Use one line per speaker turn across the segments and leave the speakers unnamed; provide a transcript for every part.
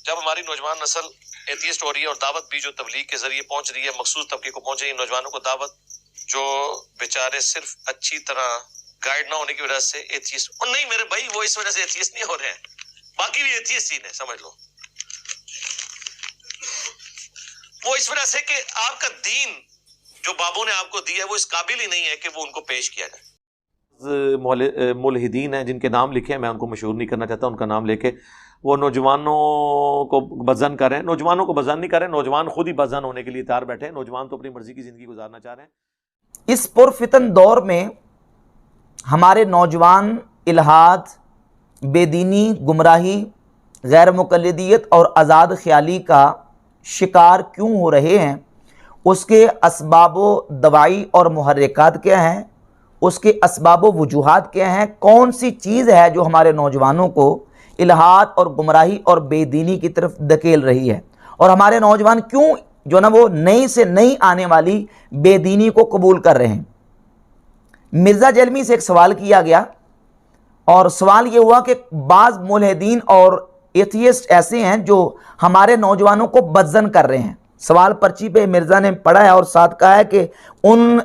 जब हमारी नौजवान नस्ल एथियस्ट हो रही है और दावत भी जो तबलीग के जरिए पहुंच रही है, मखसूस तबके को पहुंच रही है, नौजवानों को दावत जो बेचारे सिर्फ अच्छी तरह गाइड ना होने की वजह से एथियस्ट, और नहीं मेरे भाई वो इस वजह से एथियस्ट नहीं हो रहे हैं, बाकी भी एथियस्ट ही है, समझ लो। वो इस वजह से कि आपका दीन जो बाबू ने आपको दिया है वो इस काबिल ही नहीं है कि वो उनको पेश किया जाए। मुल्हिदीन हैं जिनके नाम लिखे हैं, मैं उनको मशहूर नहीं करना चाहता, उनका नाम लेके वो नौजवानों को बज़न कर रहे हैं। नौजवानों को बज़न नहीं कर रहे, नौजवान खुद ही बज़न होने के लिए तैयार बैठे हैं। नौजवान तो अपनी मर्जी की ज़िंदगी गुजारना चाह रहे हैं।
इस पुरफितन दौर में हमारे नौजवान इल्हाद, बेदीनी, गुमराही, गैर मुक़ल्लिदियत और आज़ाद ख्याली का शिकार क्यों हो रहे हैं, उसके असबाबो दवाई और मुहर्रिकात क्या हैं, उसके असबाबो वजूहात क्या हैं, कौन सी चीज़ है जो हमारे नौजवानों को इल्हाद और गुमराही और बेदीनी की तरफ धकेल रही है, और हमारे नौजवान क्यों जो ना वो नई से नई आने वाली बेदीनी को कबूल कर रहे हैं। मिर्ज़ा जलमी से एक सवाल किया गया और सवाल ये हुआ कि बाज़ मुल्हिदीन और एथियस्ट ऐसे हैं जो हमारे नौजवानों को बदजन कर रहे हैं। सवाल पर्ची पे मिर्ज़ा ने पढ़ा है और साथ कहा है कि उन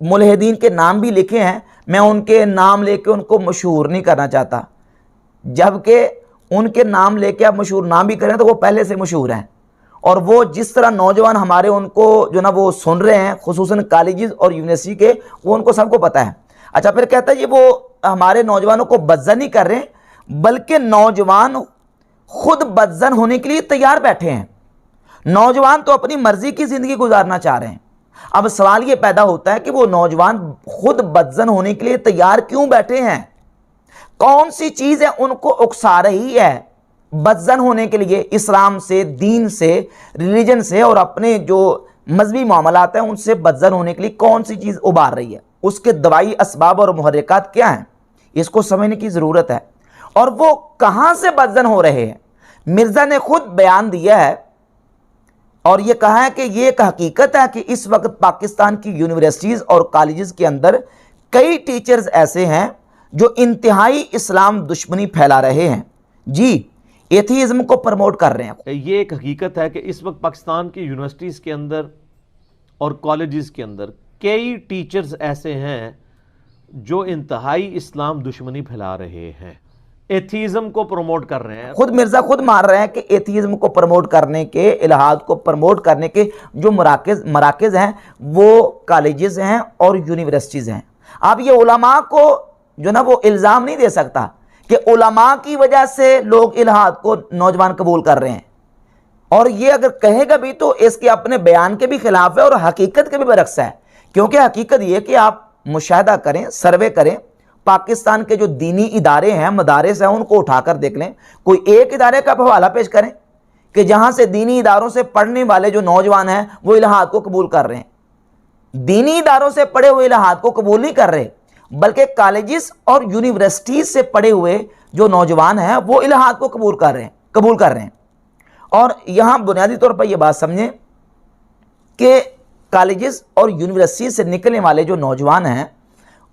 मुल्हिदीन के नाम भी लिखे हैं, मैं उनके नाम लेके उनको मशहूर नहीं करना चाहता, जबकि उनके नाम लेके आप मशहूर ना भी करें तो वो पहले से मशहूर हैं, और वो जिस तरह नौजवान हमारे उनको जो ना वो सुन रहे हैं, खुसूसन कॉलेजेस और यूनिवर्सिटी के, वो उनको सबको पता है। अच्छा, फिर कहता है ये वो हमारे नौजवानों को बदजन नहीं कर रहे, बल्कि नौजवान खुद बदजन होने के लिए तैयार बैठे हैं। नौजवान तो अपनी मर्जी की ज़िंदगी गुजारना चाह रहे हैं। अब सवाल ये पैदा होता है कि वो नौजवान खुद बदजन होने के लिए तैयार क्यों बैठे हैं? कौन सी चीज़ है उनको उकसा रही है बदजन होने के लिए? इस्लाम से, दीन से, रिलीजन से और अपने जो मजहबी मामलात हैं उनसे बदजन होने के लिए कौन सी चीज़ उबार रही है? उसके दवाई असबाब और मुहर्रिकात क्या हैं, इसको समझने की ज़रूरत है। और वो कहाँ से बदजन हो रहे हैं? मिर्ज़ा ने खुद बयान दिया है और ये कहा है कि ये एक हकीकत है कि इस वक्त पाकिस्तान की यूनिवर्सिटीज़ और कॉलेजेस के अंदर कई टीचर्स ऐसे हैं जो इंतहाई इस्लाम दुश्मनी फैला रहे हैं, जी, एथीज़्म को प्रमोट कर रहे हैं।
ये एक हकीकत है कि इस वक्त पाकिस्तान की यूनिवर्सिटीज़ के अंदर और कॉलेजेस के अंदर कई टीचर्स ऐसे हैं जो इंतहाई इस्लाम दुश्मनी फैला रहे हैं, एथीज़्म को प्रमोट कर रहे हैं।
खुद मिर्ज़ा खुद मान रहे हैं कि एथीज़्म को प्रमोट करने के, इल्हाद को प्रमोट करने के जो मराकज़ हैं वो कॉलेजेस हैं और यूनिवर्सिटीज़ हैं। आप ये उलमा को जो ना वो इल्ज़ाम नहीं दे सकता कि उलमा की वजह से लोग इल्हाद को नौजवान कबूल कर रहे हैं, और ये अगर कहेगा भी तो इसके अपने बयान के भी खिलाफ है और हकीकत के भी बरक्स है। क्योंकि हकीकत ये कि आप मुशाहिदा करें, सर्वे करें, पाकिस्तान के जो दीनी इदारे हैं, मदारिस हैं, उनको उठाकर देख लें, कोई एक इदारे का हवाला पेश करें कि जहाँ से दीनी इदारों से पढ़ने वाले जो नौजवान हैं वो इल्हाद को कबूल कर रहे हैं। दीनी इदारों से पढ़े हुए इल्हाद को कबूल नहीं कर रहे, बल्कि कॉलेजेस और यूनिवर्सिटीज़ से पढ़े हुए जो नौजवान हैं वो इल्हाद को कबूल कर रहे हैं। और यहाँ बुनियादी तौर पर यह बात समझें कि कॉलेजेस और यूनिवर्सिटी से निकलने वाले जो नौजवान हैं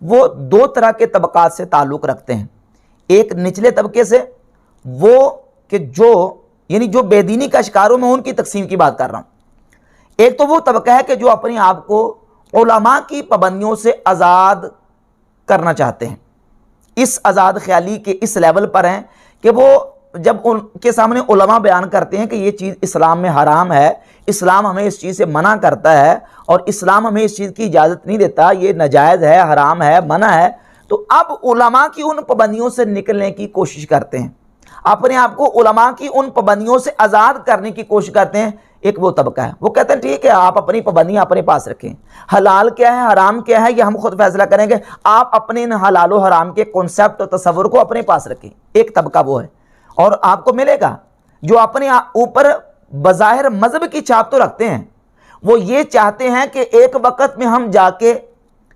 वो दो तरह के तबकात से ताल्लुक़ रखते हैं। एक निचले तबके से, वो कि जो बेदीनी का शिकार हो, मैं उनकी तकसीम की बात कर रहा हूँ। एक तो वो तबका है कि जो अपने आप को उलमा की पाबंदियों से आज़ाद करना चाहते हैं, इस आज़ाद ख्याली के इस लेवल पर हैं कि वो जब उनके सामने उलमा बयान करते हैं कि ये चीज़ इस्लाम में हराम है, इस्लाम हमें इस चीज़ से मना करता है और इस्लाम हमें इस चीज़ की इजाज़त नहीं देता, ये नाजायज़ है, हराम है, मना है, तो अब उलमा की उन पाबंदियों से निकलने की कोशिश करते हैं, अपने आप को उलमा की उन पाबंदियों से आज़ाद करने की कोशिश करते हैं। एक वो तबका है, वो कहते हैं ठीक है, आप अपनी पाबंदियाँ अपने पास रखें, हलाल क्या है, हराम क्या है, ये हम खुद फैसला करेंगे, आप अपने इन हलाल और हराम के कॉन्सेप्ट और तसव्वुर को अपने पास रखें। एक तबका वो है। और आपको मिलेगा जो अपने ऊपर बज़ाहिर मज़हब की छाप तो रखते हैं, वो ये चाहते हैं कि एक वक्त में हम जाके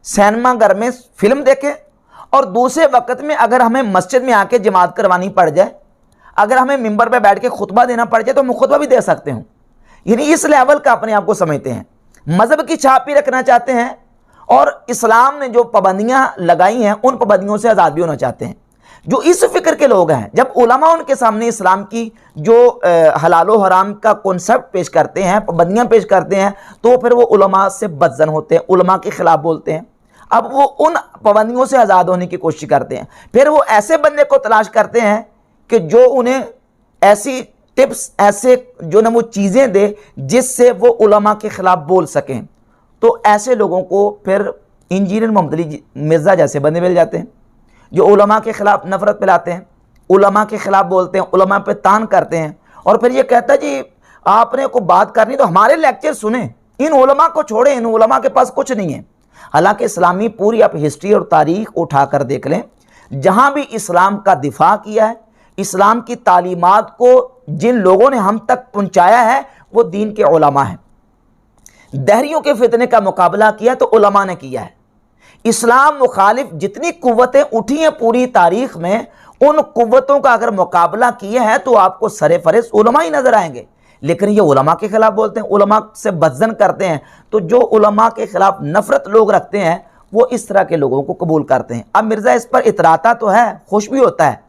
सिनेमा घर में फिल्म देखें और दूसरे वक्त में अगर हमें मस्जिद में आके जमात करवानी पड़ जाए, अगर हमें मिंबर पे बैठ के खुतबा देना पड़ जाए तो हम खुतबा भी दे सकते हूँ। यानी इस लेवल का अपने आप को समझते हैं, मज़हब की छाप भी रखना चाहते हैं और इस्लाम ने जो पाबंदियाँ लगाई हैं उन पाबंदियों से आज़ाद भी होना चाहते हैं। जो इस फिक्र के लोग हैं, जब उलमा उनके सामने इस्लाम की जो हलालो हराम का कॉन्सेप्ट पेश करते हैं, पाबंदियां पेश करते हैं, तो फिर वो उलमा से बदजन होते हैं, उलमा के खिलाफ बोलते हैं। अब वो उन पाबंदियों से आज़ाद होने की कोशिश करते हैं। फिर वो ऐसे बंदे को तलाश करते हैं कि जो उन्हें ऐसी टिप्स, ऐसे जो ना वो चीज़ें दे जिससे वो उलमा के खिलाफ बोल सकें। तो ऐसे लोगों को फिर इंजीनियर मोहम्मद अली मिर्ज़ा जैसे बंदे मिल जाते हैं जो उलमा के खिलाफ नफरत फैलाते हैं, उलमा के खिलाफ बोलते हैं, उलमा पे तान करते हैं। और फिर ये कहता है जी आपने को बात करनी तो हमारे लेक्चर सुने, इन उलमा को छोड़े, इन उलमा के पास कुछ नहीं है। हालांकि इस्लामी पूरी आप हिस्ट्री और तारीख उठाकर देख लें, जहां भी इस्लाम का दिफा किया है, इस्लाम की तालीमात को जिन लोगों ने हम तक पहुंचाया है वो दीन के उलमा हैं। दहरियों के फितने का मुकाबला किया तो उलमा ने किया है। इस्लाम मुखालिफ जितनी कुव्वतें उठी हैं पूरी तारीख में, उन कुव्वतों का अगर मुकाबला किया है तो आपको सरे फरेज उलमा ही नजर आएंगे। लेकिन ये उलमा के खिलाफ बोलते हैं, उलमा से बदजन करते हैं। तो जो उलमा के खिलाफ नफरत लोग रखते हैं वो इस तरह के लोगों को कबूल करते हैं। अब मिर्ज़ा इस पर इतराता तो है, खुश भी होता है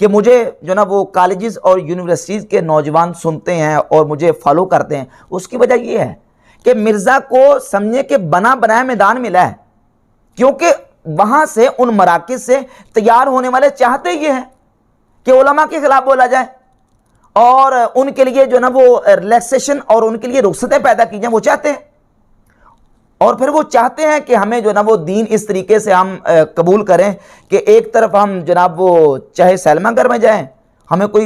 कि मुझे जो ना वो कॉलेजेस और यूनिवर्सिटीज़ के नौजवान सुनते हैं और मुझे फॉलो करते हैं। उसकी वजह ये है कि मिर्ज़ा को समझे कि बना बनाया मैदान मिला है, क्योंकि वहां से उन मराकिज़ से तैयार होने वाले चाहते ये हैं कि उलमा के खिलाफ बोला जाए और उनके लिए जो ना वो रिलैक्सेशन और उनके लिए रुखसतें पैदा की जाए, वो चाहते हैं। और फिर वो चाहते हैं कि हमें जो ना वो दीन इस तरीके से हम कबूल करें कि एक तरफ हम जनाब वो चाहे सैलमा घर में जाएं, हमें कोई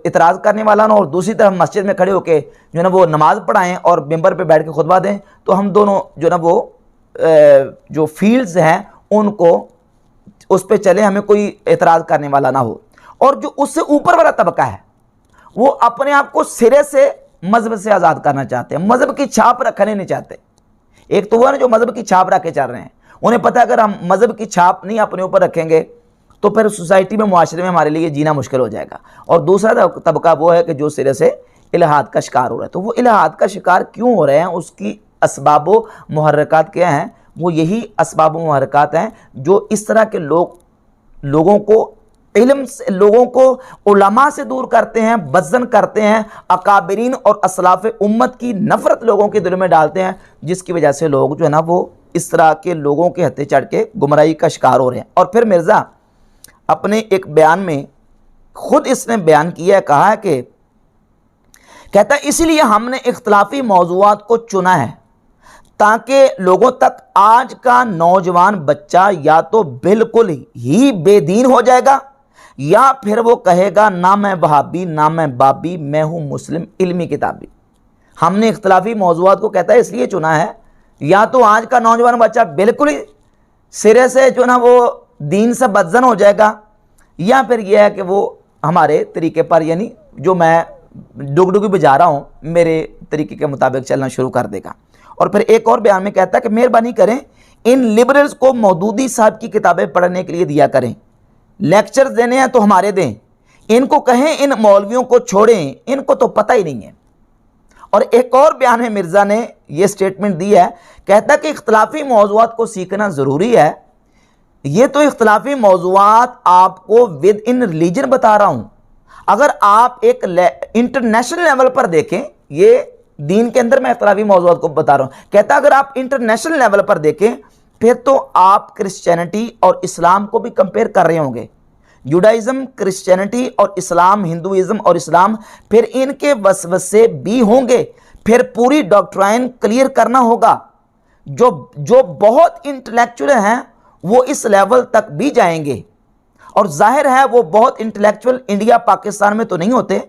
इतराज़ करने वाला ना, और दूसरी तरफ मस्जिद में खड़े होकर जो ना वो नमाज़ पढ़ाएं और मिंबर पे बैठ के खुतबा दें। तो हम दोनों जो ना वो जो फील्ड्स हैं उनको उस पर चले, हमें कोई एतराज़ करने वाला ना हो। और जो उससे ऊपर वाला तबका है वो अपने आप को सिरे से मजहब से आज़ाद करना चाहते हैं, मजहब की छाप रखने नहीं चाहते। एक तो वो है जो मजहब की छाप रख के चल रहे हैं, उन्हें पता है अगर हम मजहब की छाप नहीं अपने ऊपर रखेंगे तो फिर सोसाइटी में, मुआशरे में हमारे लिए जीना मुश्किल हो जाएगा। और दूसरा तबका वो है कि जो सिरे से इलाहाद का शिकार हो रहा है। तो वो इलाहाद का शिकार क्यों हो रहे हैं, उसकी असबाब व मुहर्रिकात क्या हैं? वो यही असबाब व मुहर्रिकात हैं जो इस तरह के लोगों को इल्म से, लोगों को उलमा से दूर करते हैं, बदजन करते हैं, अकाबरीन और असलाफ उम्मत की नफरत लोगों के दिल में डालते हैं, जिसकी वजह से लोग जो है ना वो इस तरह के लोगों के हत्थे चढ़ के गुमराही का शिकार हो रहे हैं। और फिर मिर्ज़ा अपने एक बयान में खुद इसने बयान किया है, कहा है कि कहता है इसलिए हमने इख्तलाफी मौज़ूआत को चुना है ताकि लोगों तक आज का नौजवान बच्चा या तो बिल्कुल ही बेदीन हो जाएगा या फिर वो कहेगा ना मैं वहाबी ना मैं बाबी, मैं हूँ मुस्लिम इल्मी किताबी। हमने इख्तलाफी मौज़ूआत को कहता है इसलिए चुना है, या तो आज का नौजवान बच्चा बिल्कुल ही सिरे से जो ना वो दीन से बदजन हो जाएगा, या फिर यह है कि वो हमारे तरीके पर, यानी जो मैं डुगडुगी बजा रहा हूँ, मेरे तरीके के मुताबिक चलना शुरू कर देगा। और फिर एक और बयान में कहता है कि मेहरबानी करें इन लिबरल्स को मौदूदी साहब की किताबें पढ़ने के लिए दिया करें, लेक्चर्स देने हैं तो हमारे दें, इनको कहें इन मौलवियों को छोड़ें, इनको तो पता ही नहीं है। और एक और बयान में मिर्ज़ा ने यह स्टेटमेंट दी है, कहता है कि इख्तलाफी मौज़ूआत को सीखना ज़रूरी है। ये तो इख्तलाफी मौज़ूआत आपको विद इन रिलीजन बता रहा हूँ। अगर आप एक इंटरनेशनल लेवल पर देखें, ये दीन के अंदर मैं इख्तलाफी मौज़ूआत को बता रहा हूँ, कहता अगर आप इंटरनेशनल लेवल पर देखें फिर तो आप क्रिश्चियनिटी और इस्लाम को भी कंपेयर कर रहे होंगे। जुडाइज़म, क्रिश्चियनिटी और इस्लाम, हिंदुइज़म और इस्लाम, फिर इनके वसवसे भी होंगे। फिर पूरी डॉक्ट्राइन क्लियर करना होगा। जो बहुत इंटेलेक्चुअल हैं वो इस लेवल तक भी जाएंगे, और जाहिर है वो बहुत इंटेलेक्चुअल इंडिया पाकिस्तान में तो नहीं होते,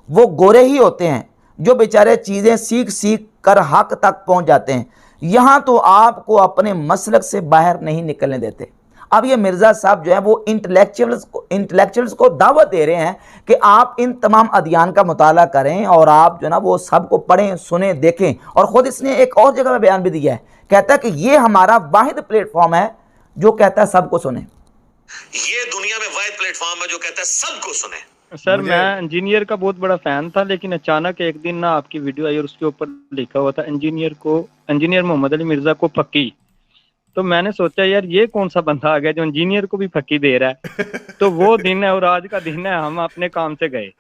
वो गोरे ही होते हैं जो बेचारे चीज़ें सीख सीख कर हक तक पहुंच जाते हैं। यहाँ तो आपको अपने मसलक से बाहर नहीं निकलने देते। अब ये मिर्ज़ा साहब जो है वो इंटेलेक्चुअल्स को दावत दे रहे हैं कि आप इन तमाम अदियान का मुताला करें और आप जो ना वो सबको पढ़ें, सुने, देखें। और ख़ुद इसने एक और जगह में बयान भी दिया है, कहता है कि ये हमारा वाहिद प्लेटफॉर्म है जो कहता है सबको सुने।
ये दुनिया में वाहिद प्लेटफॉर्म है जो कहता है सबको सुने।
सर मैं इंजीनियर का बहुत बड़ा फैन था, लेकिन अचानक एक दिन ना आपकी वीडियो आई और उसके ऊपर लिखा हुआ था इंजीनियर मोहम्मद अली मिर्जा को फकी। तो मैंने सोचा यार ये कौन सा बंदा आ गया जो इंजीनियर को भी फक्की दे रहा है। तो वो दिन है और आज का दिन है, हम अपने काम से गए।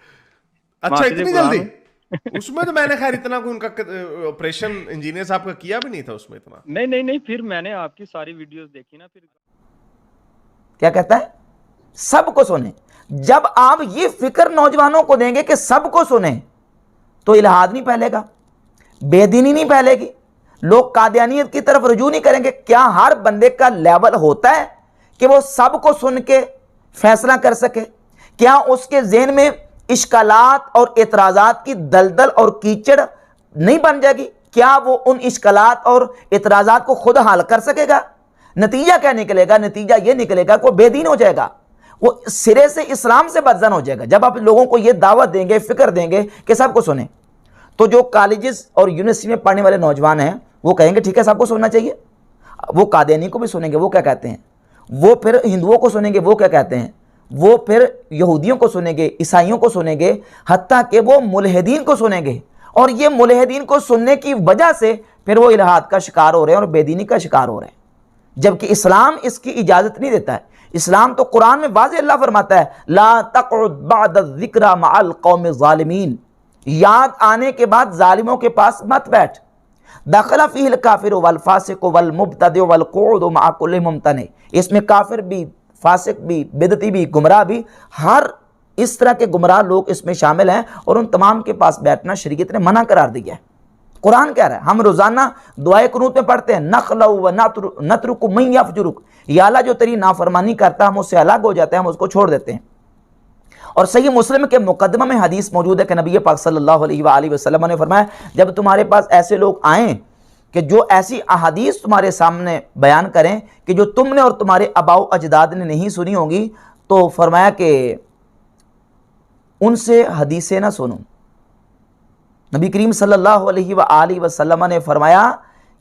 अच्छा,
माफी से
इतनी
गुलाम
जल्दी?
हूं।
उसमें तो मैंने खैर इतना कोई उनका ऑपरेशन इंजीनियर साहब का किया भी नहीं था उसमें इतना।
नहीं नहीं नहीं, फिर मैंने आपकी सारी वीडियोस देखी ना फिर।
क्या कहता है? सबको सुने। जब आप ये फिक्र नौजवानों को देंगे कि सबको सुने, तो इल्हाद नहीं फैलेगा, बेदीनी नहीं फैलेगी, लोग कादियानियत की तरफ रुजू नहीं करेंगे। क्या हर बंदे का लेवल होता है कि वो सबको सुन के फैसला कर सके? क्या उसके जहन में इश्कालात और एतराज़ात की दलदल और कीचड़ नहीं बन जाएगी? क्या वो उन इश्कालात और एतराज़ात को खुद हल कर सकेगा? नतीजा क्या निकलेगा? नतीजा ये निकलेगा कि वो बेदीन हो जाएगा, वो सिरे से इस्लाम से बदजन हो जाएगा। जब आप लोगों को ये दावत देंगे, फिक्र देंगे कि सबको सुने, तो जो कॉलेजेस और यूनिवर्सिटी में पढ़ने वाले नौजवान हैं वो कहेंगे ठीक है सबको सुनना चाहिए। वो कादियानी को भी सुनेंगे, वो क्या कहते हैं, वो फिर हिंदुओं को सुनेंगे, वो क्या कहते हैं, वो फिर यहूदियों को सुनेंगे, ईसाइयों को सुनेंगे, हत्ता कि वो मुल्हिदीन को सुनेंगे। और ये मुल्हिदीन को सुनने की वजह से फिर वो इल्हाद का शिकार हो रहे हैं और बेदीनी का शिकार हो रहे हैं, जबकि इस्लाम इसकी इजाज़त नहीं देता है। इस्लाम तो कुरान में वाज़ेह अल्लाह फरमाता है ला तक़उद बअद ज़िक्रा मअल कौमि ज़ालिमीन, याद आने के बाद जालिमों के पास मत बैठ। दखला फ़ीहिल काफ़िरु वल फ़ासिक़ु वल मुब्तदिउ वल क़ुऊदु मअ कुल्लि मुम्तनि, इसमें काफिर भी, फासिक भी, बिदती भी, गुमराह भी, हर इस तरह के गुमराह लोग इसमें शामिल हैं और उन तमाम के पास बैठना शरीयत ने मना करार दिया है। कुरान कह रहा है, हम रोजाना दुआए कुनूत में पढ़ते हैं नखलउ व नतरुकु मन यफजुरुक, या अल्लाह जो तेरी नाफरमानी करता है हम उससे अलग हो जाते हैं, हम उसको छोड़ देते हैं। और सही मुस्लिम के मुकदमा में हदीस मौजूद है कि नबी पाक सल्लल्लाहु अलैहि वसल्लम ने फरमाया जब तुम्हारे पास ऐसे लोग आएँ कि जो ऐसी अहादीस तुम्हारे सामने बयान करें कि जो तुमने और तुम्हारे आबाओ अजदाद ने नहीं सुनी होगी, तो फरमाया कि उनसे हदीसें ना सुनो। नबी करीम सल्लल्लाहु अलैहि वसल्लम ने फरमाया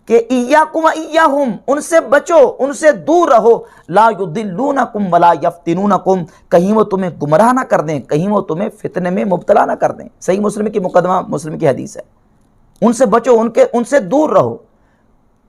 कि इय्याकुम व इय्याहुम, उनसे बचो, उनसे दूर रहो, ला युदिल्लूनकुम वला यफ्तिनूनकुम, कहीं वो तुम्हें गुमराह ना कर दें, कहीं वो तुम्हें फितने में मुब्तला ना कर दें। सही मुस्लिम की मुकदमा, मुस्लिम की हदीस है। उनसे बचो, उनसे दूर रहो।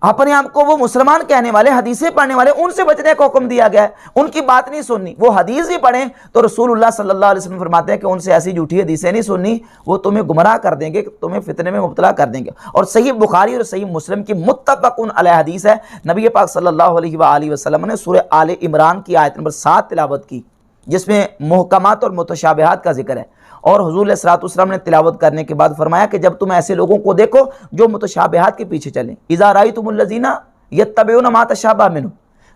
अपने आप को वो मुसलमान कहने वाले, हदीसें पढ़ने वाले, उनसे बचने का हुक्म दिया गया है। उनकी बात नहीं सुननी। वो हदीस भी पढ़ें तो रसूलुल्लाह सल्लल्लाहु अलैहि वसल्लम फरमाते हैं कि उनसे ऐसी झूठी हदीसें नहीं सुननी, वो तुम्हें गुमराह कर देंगे, तुम्हें फितने में मुब्तला कर देंगे। और सही बुखारी और सही मुस्लिम की मुत्तफ़क़ुन अलैह हदीस है, नबी पाक सल्लल्लाहु अलैहि वसल्लम ने सूरह आले इमरान की आयत नंबर 7 तिलावत की, जिसमें मुहकमात और मुतशाबिहात का जिक्र है। और हुजूर अलैहिस्सलातु वस्सलाम ने तिलावत करने के बाद फरमाया कि जब तुम ऐसे लोगों को देखो जो मुतशाबिहात के पीछे चलें, इज़ा राअयतुमुल्लज़ीना यत्तबिऊना मा तशब्बह मिन्हु,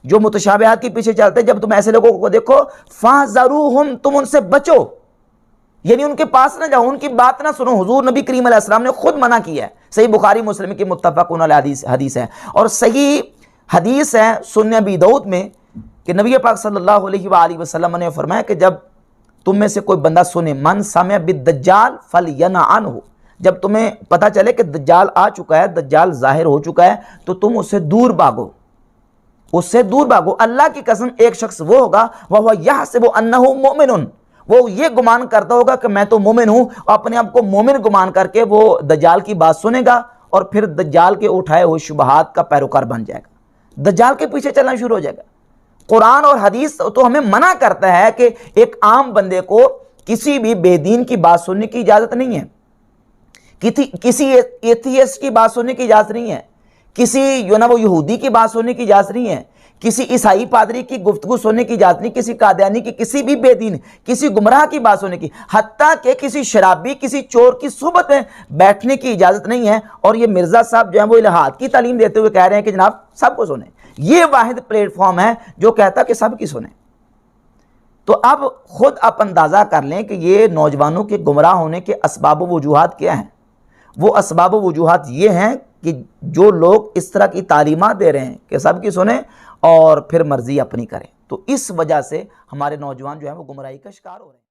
जो मुतशाबिहात के पीछे चलते हैं, जब तुम ऐसे लोगों को देखो फ़ाज़रूहुम, तुम उनसे बचो, यानी उनके पास ना जाओ, उनकी बात ना सुनो। हुजूर नबी करीम अलैहिस्सलाम ने खुद मना किया है। सही बुखारी मुस्लिम की मुत्तफ़क़ुन अलैह हदीस है। और सही हदीस है सुन्नह अबी दाऊद में कि नबी पाक सल्लल्लाहु अलैहि वसल्लम ने फरमाया कि जब तुम में से कोई बंदा सुने मन सामिअ बिद्दज्जाल फलयनअ अन्हु, जब तुम्हें पता चले कि दज्जाल आ चुका है, दज्जाल जाहिर हो चुका है, तो तुम उससे दूर भागो, उससे दूर भागो। अल्लाह की कसम एक शख्स वो होगा वह यहसिबु अन्नहु मुमिनुन, वो ये गुमान करता होगा कि मैं तो मोमिन हूं, अपने आप को मोमिन गुमान करके वो दज्जाल की बात सुनेगा और फिर दज्जाल के उठाए हुए शुबहात का पैरोकार बन जाएगा, दज्जाल के पीछे चलना शुरू हो जाएगा। कुरान और हदीस तो हमें मना करता है कि एक आम बंदे को किसी भी बेदीन की बात सुनने की इजाज़त नहीं है, किसी एथियस्ट की बात सुनने की इजाज़त नहीं है, किसी वो यहूदी की बात सुनने की इजाज़त नहीं है, किसी ईसाई पादरी की गुफ्तगू सुनने की इजाज़त नहीं, किसी कादियानी की, किसी भी बेदीन, किसी गुमराह की बात सुनने की, हत्ता कि किसी शराबी, किसी चोर की सुहबत में बैठने की इजाज़त नहीं है। और ये मिर्ज़ा साहब जो है वो इल्हाद की तालीम देते हुए कह रहे हैं कि जनाब सबको सुने। ये वाहिद प्लेटफॉर्म है जो कहता कि सबकी सुने। तो अब खुद आप अंदाज़ा कर लें कि ये नौजवानों के गुमराह होने के असबाब व वजूहात क्या हैं। वो असबाब व वजूहात ये हैं कि जो लोग इस तरह की तालीमात दे रहे हैं कि सबकी सुने और फिर मर्जी अपनी करें, तो इस वजह से हमारे नौजवान जो है वो गुमराही का शिकार हो रहे हैं।